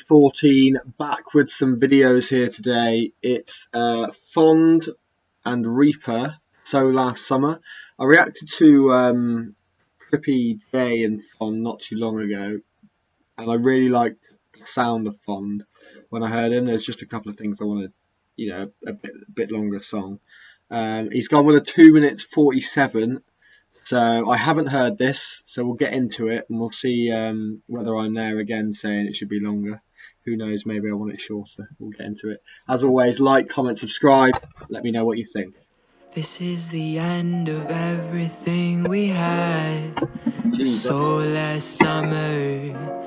14 back with some videos here today. It's Fond and Reaper, So Last Summer. I reacted to Trippy J and Fond not too long ago, and I really liked the sound of Fond when I heard him. There's just a couple of things I wanted, a bit longer song. He's gone with a 2 minutes 47. So I haven't heard this, so we'll get into it and we'll see whether I'm there again saying it should be longer. Who knows, maybe I want it shorter. We'll get into it. As always, like, comment, subscribe. Let me know what you think. This is the end of everything we had. Jesus. So last summer.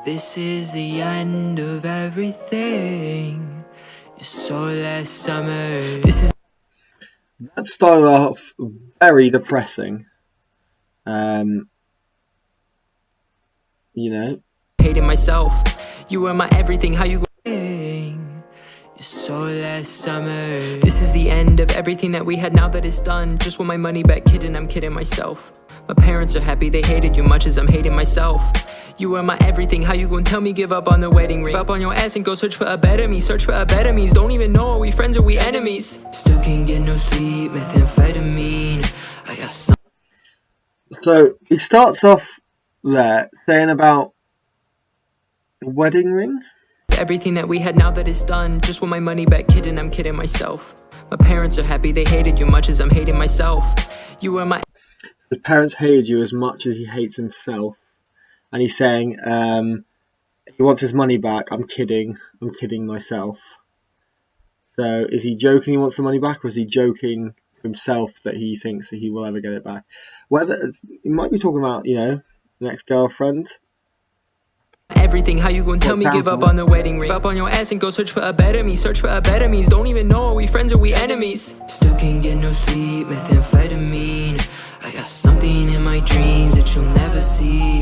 This is the end of everything. So last summer. That started off very depressing. Hating myself. You were my everything. How you going? So last summer. This is the end of everything that we had. Now that it's done, just want my money back, kidding. I'm kidding myself. My parents are happy. They hated you much as I'm hating myself. You were my everything. How you gonna tell me give up on the wedding ring? Give up on your ass and go search for a better me. Search for a better me. Don't even know are we friends or we enemies. Still can't get no sleep. Methamphetamine. I got some. So he starts off there saying about the wedding ring. Everything that we had, now that it's done, just want my money back, kidding. I'm kidding myself. My parents are happy. They hated you much as I'm hating myself. You were my. His parents hated you as much as he hates himself. And he's saying he wants his money back. I'm kidding myself. So is he joking he wants the money back, or is he joking himself that he thinks that he will ever get it back? Whether he might be talking about, an ex-girlfriend. Everything. How you gonna tell me give up on the wedding ring? Give up on your ass and go search for a better me. Search for a better me. Don't even know are we friends or we enemies. Still can't get no sleep. Methamphetamine. I got something in my dreams that you'll never see.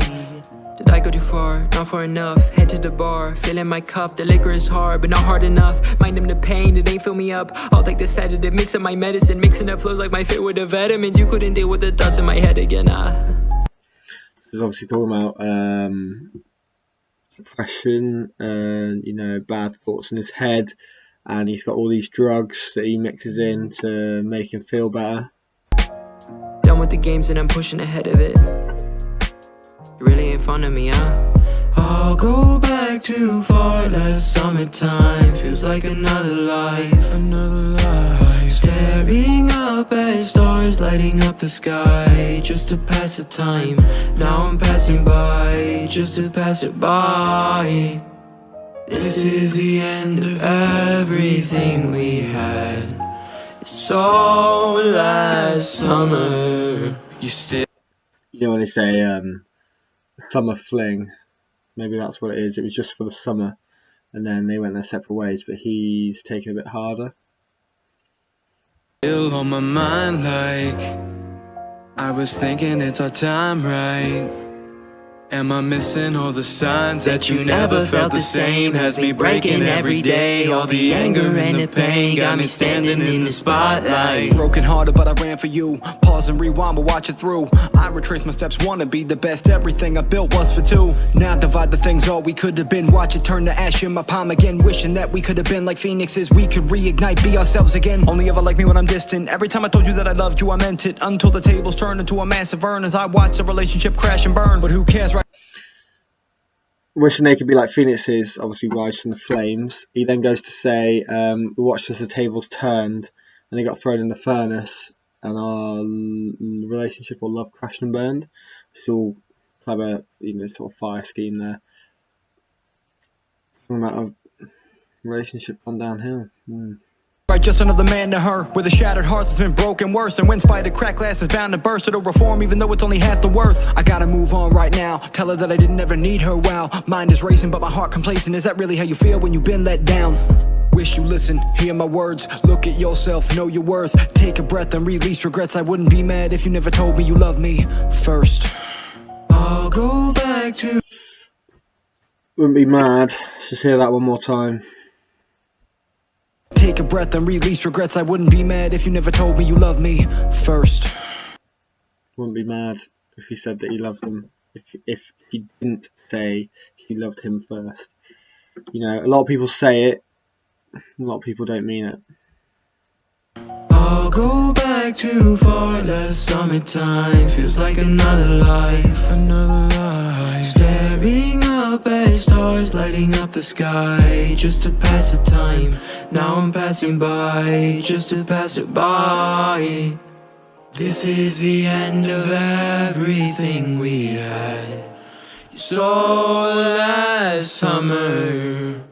Did I go too far? Not far enough. Head to the bar, filling my cup. The liquor is hard, but not hard enough. Mind them the pain, it ain't fill me up. I'll take the sedative, mix up my medicine, mixing up flows like my fit with the vitamins. You couldn't deal with the thoughts in my head again. He's obviously talking about depression and bad thoughts in his head, and he's got all these drugs that he mixes in to make him feel better. Done with the games and I'm pushing ahead of it. You really in front of me, huh? I'll go back too far. Last summertime feels like another life. Staring up at stars, lighting up the sky, just to pass the time. Now I'm passing by, just to pass it by. This is the end of everything we had. So last summer, you still. When they say summer fling, maybe that's what it is. It was just for the summer, and then they went their separate ways. But he's taking a bit harder. Still on my mind, like I was thinking it's our time, right? Am I missing all the signs that you never felt the same? Has me breaking every day. All the anger and the pain got me standing in the spotlight. Broken hearted, but I ran for you. Pause and rewind, but watch it through. I retrace my steps, wanna be the best. Everything I built was for two. Now divide the things all we could have been. Watch it turn to ash in my palm again. Wishing that we could have been like phoenixes. We could reignite, be ourselves again. Only ever like me when I'm distant. Every time I told you that I loved you, I meant it. Until the tables turned into a massive urn as I watched the relationship crash and burn. But who cares, right? Wishing they could be like phoenixes, obviously rise from the flames. He then goes to say, we watched as the tables turned and they got thrown in the furnace and our relationship or love crashed and burned. It's all clever, sort of fire scheme there. Talking about a relationship gone downhill. Right, just another man to her, with a shattered heart that's been broken worse. And when spider crack glass is bound to burst, it'll reform even though it's only half the worth. I gotta move on right now, tell her that I didn't ever need her. Wow, mind is racing but my heart complacent. Is that really how you feel when you've been let down? Wish you listen, hear my words, look at yourself, know your worth. Take a breath and release regrets. I wouldn't be mad if you never told me you love me first. I'll go back to. Wouldn't be mad. Just hear that one more time. Take a breath and release regrets. I wouldn't be mad if you never told me you love me first. Wouldn't be mad if he said that he loved him. If he didn't say he loved him first. You know, a lot of people say it, a lot of people don't mean it. I'll go back too far, last summertime feels like another life, staring up at stars lighting up the sky, just to pass the time. Now I'm passing by, just to pass it by. This is the end of everything we had. You saw last summer.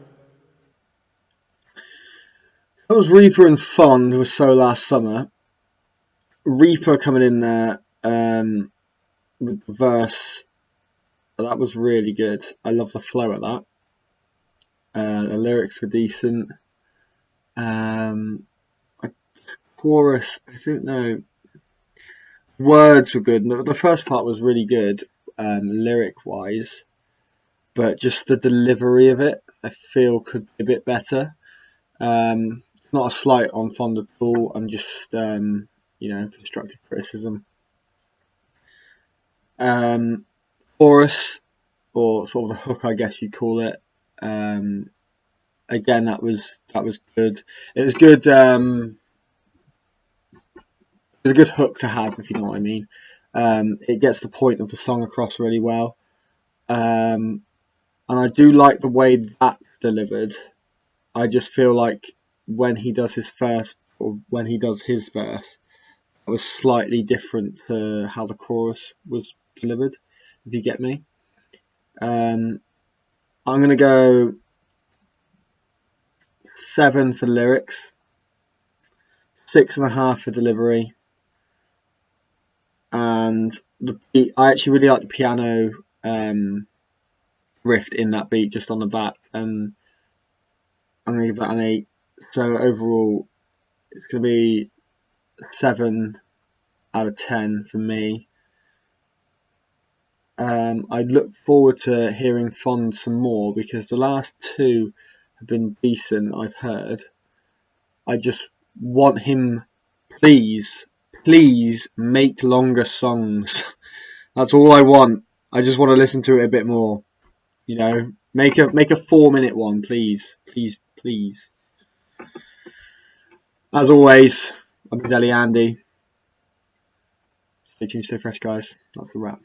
That was Reaper and Fond was So Last Summer. Reaper coming in there with the verse, that was really good. I love the flow of that. The lyrics were decent. Chorus, I don't know. Words were good. The first part was really good, lyric wise, but just the delivery of it, I feel could be a bit better. Not a slight on Fond at all. I'm just, constructive criticism. Chorus, or sort of the hook, I guess you'd call it. Again, that was good. It was good. It was a good hook to have, if you know what I mean. It gets the point of the song across really well, and I do like the way that's delivered. I just feel like when he does his verse, it was slightly different to how the chorus was delivered, if you get me. I'm going to go 7 for lyrics, 6.5 for delivery, and the beat. I actually really like the piano riff in that beat, just on the back, and I'm going to give that an 8. So overall, it's going to be 7 out of 10 for me. I look forward to hearing Fond some more, because the last 2 have been decent, I've heard. I just want him, please make longer songs. That's all I want. I just want to listen to it a bit more. You know, make a 4-minute one, please. As always, I've been Deli Andy. Stay tuned, stay fresh, guys. That's the wrap.